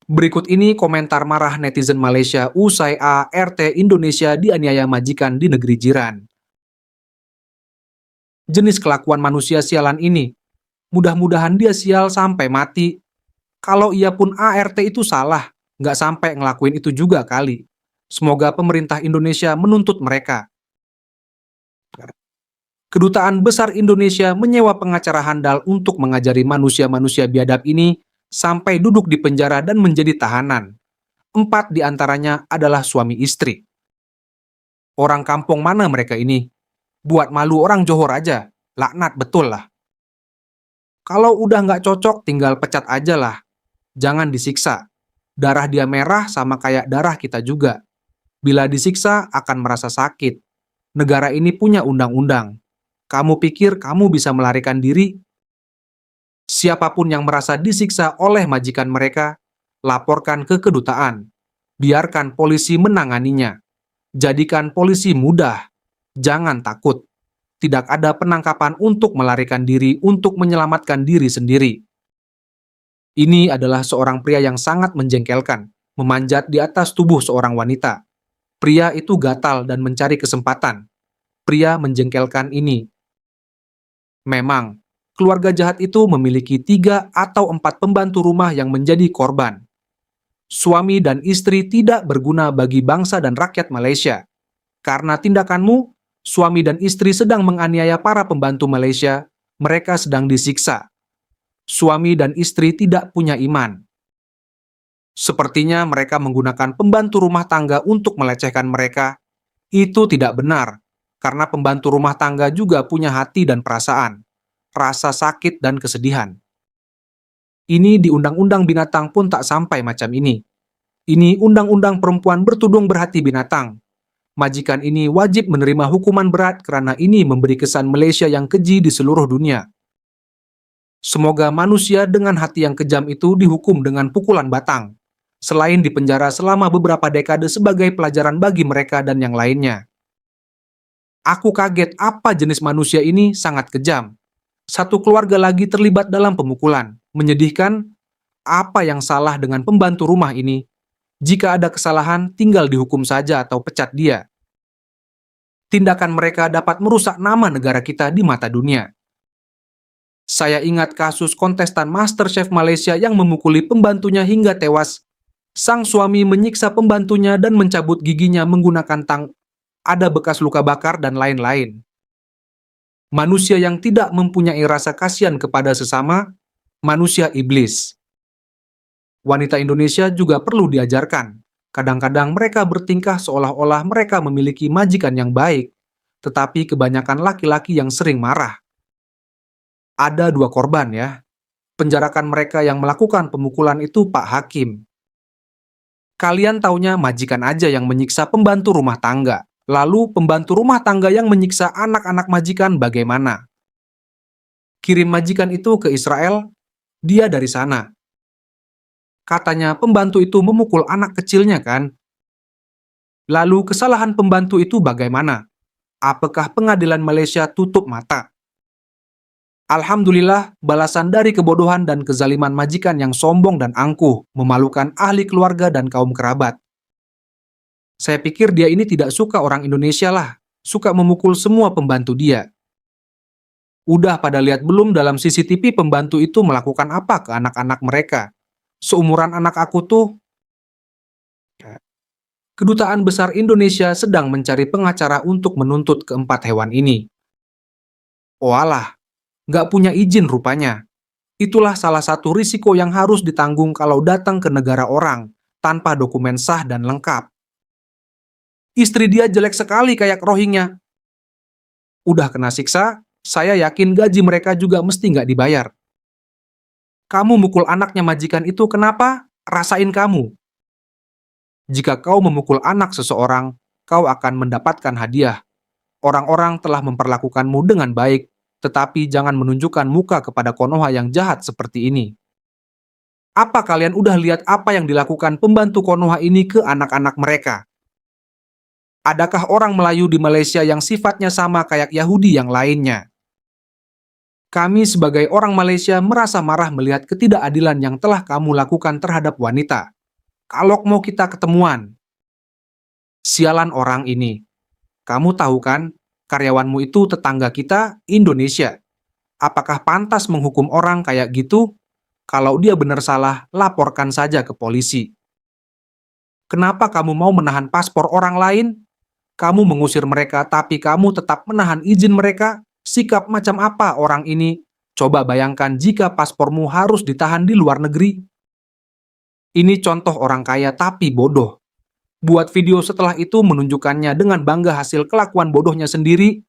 Berikut ini komentar marah netizen Malaysia usai ART Indonesia dianiaya majikan di negeri jiran. Jenis kelakuan manusia sialan ini, mudah-mudahan dia sial sampai mati. Kalau ia pun ART itu salah, nggak sampai ngelakuin itu juga kali. Semoga pemerintah Indonesia menuntut mereka. Kedutaan Besar Indonesia menyewa pengacara handal untuk mengajari manusia-manusia biadab ini sampai duduk di penjara dan menjadi tahanan. 4 di antaranya adalah suami istri. Orang kampung mana mereka ini? Buat malu orang Johor aja. Laknat betul lah. Kalau udah nggak cocok, tinggal pecat aja lah. Jangan disiksa. Darah dia merah sama kayak darah kita juga. Bila disiksa, akan merasa sakit. Negara ini punya undang-undang. Kamu pikir kamu bisa melarikan diri? Siapapun yang merasa disiksa oleh majikan mereka, laporkan ke kedutaan. Biarkan polisi menanganinya. Jadikan polisi mudah. Jangan takut. Tidak ada penangkapan untuk melarikan diri untuk menyelamatkan diri sendiri. Ini adalah seorang pria yang sangat menjengkelkan, memanjat di atas tubuh seorang wanita. Pria itu gatal dan mencari kesempatan. Pria menjengkelkan ini. Memang, keluarga jahat itu memiliki 3 atau 4 pembantu rumah yang menjadi korban. Suami dan istri tidak berguna bagi bangsa dan rakyat Malaysia. Karena tindakanmu, suami dan istri sedang menganiaya para pembantu Malaysia, mereka sedang disiksa. Suami dan istri tidak punya iman. Sepertinya mereka menggunakan pembantu rumah tangga untuk melecehkan mereka. Itu tidak benar, karena pembantu rumah tangga juga punya hati dan perasaan, rasa sakit dan kesedihan. Ini di Undang-Undang Binatang pun tak sampai macam ini. Ini Undang-Undang Perempuan Bertudung Berhati Binatang. Majikan ini wajib menerima hukuman berat karena ini memberi kesan Malaysia yang keji di seluruh dunia. Semoga manusia dengan hati yang kejam itu dihukum dengan pukulan batang, selain dipenjara selama beberapa dekade sebagai pelajaran bagi mereka dan yang lainnya. Aku kaget apa jenis manusia ini sangat kejam. Satu keluarga lagi terlibat dalam pemukulan. Menyedihkan, apa yang salah dengan pembantu rumah ini? Jika ada kesalahan, tinggal dihukum saja atau pecat dia. Tindakan mereka dapat merusak nama negara kita di mata dunia. Saya ingat kasus kontestan MasterChef Malaysia yang memukuli pembantunya hingga tewas. Sang suami menyiksa pembantunya dan mencabut giginya menggunakan tang. Ada bekas luka bakar dan lain-lain. Manusia yang tidak mempunyai rasa kasihan kepada sesama, manusia iblis. Wanita Indonesia juga perlu diajarkan. Kadang-kadang mereka bertingkah seolah-olah mereka memiliki majikan yang baik, tetapi kebanyakan laki-laki yang sering marah. Ada 2 korban ya. Penjarakan mereka yang melakukan pemukulan itu Pak Hakim. Kalian taunya majikan aja yang menyiksa pembantu rumah tangga. Lalu pembantu rumah tangga yang menyiksa anak-anak majikan bagaimana? Kirim majikan itu ke Israel, dia dari sana. Katanya pembantu itu memukul anak kecilnya kan? Lalu kesalahan pembantu itu bagaimana? Apakah pengadilan Malaysia tutup mata? Alhamdulillah, balasan dari kebodohan dan kezaliman majikan yang sombong dan angkuh, memalukan ahli keluarga dan kaum kerabat. Saya pikir dia ini tidak suka orang Indonesia lah, suka memukul semua pembantu dia. Udah pada lihat belum dalam CCTV pembantu itu melakukan apa ke anak-anak mereka? Seumuran anak aku tuh. Kedutaan Besar Indonesia sedang mencari pengacara untuk menuntut keempat hewan ini. Oalah, nggak punya izin rupanya. Itulah salah satu risiko yang harus ditanggung kalau datang ke negara orang, tanpa dokumen sah dan lengkap. Istri dia jelek sekali kayak Rohingya. Udah kena siksa, saya yakin gaji mereka juga mesti nggak dibayar. Kamu mukul anaknya majikan itu kenapa? Rasain kamu. Jika kau memukul anak seseorang, kau akan mendapatkan hadiah. Orang-orang telah memperlakukanmu dengan baik, tetapi jangan menunjukkan muka kepada Konoha yang jahat seperti ini. Apa kalian udah lihat apa yang dilakukan pembantu Konoha ini ke anak-anak mereka? Adakah orang Melayu di Malaysia yang sifatnya sama kayak Yahudi yang lainnya? Kami sebagai orang Malaysia merasa marah melihat ketidakadilan yang telah kamu lakukan terhadap wanita. Kalau mau kita ketemuan. Sialan orang ini. Kamu tahu kan, karyawanmu itu tetangga kita, Indonesia. Apakah pantas menghukum orang kayak gitu? Kalau dia benar salah, laporkan saja ke polisi. Kenapa kamu mau menahan paspor orang lain? Kamu mengusir mereka, tapi kamu tetap menahan izin mereka? Sikap macam apa orang ini? Coba bayangkan jika paspormu harus ditahan di luar negeri. Ini contoh orang kaya tapi bodoh. Buat video setelah itu menunjukkannya dengan bangga hasil kelakuan bodohnya sendiri,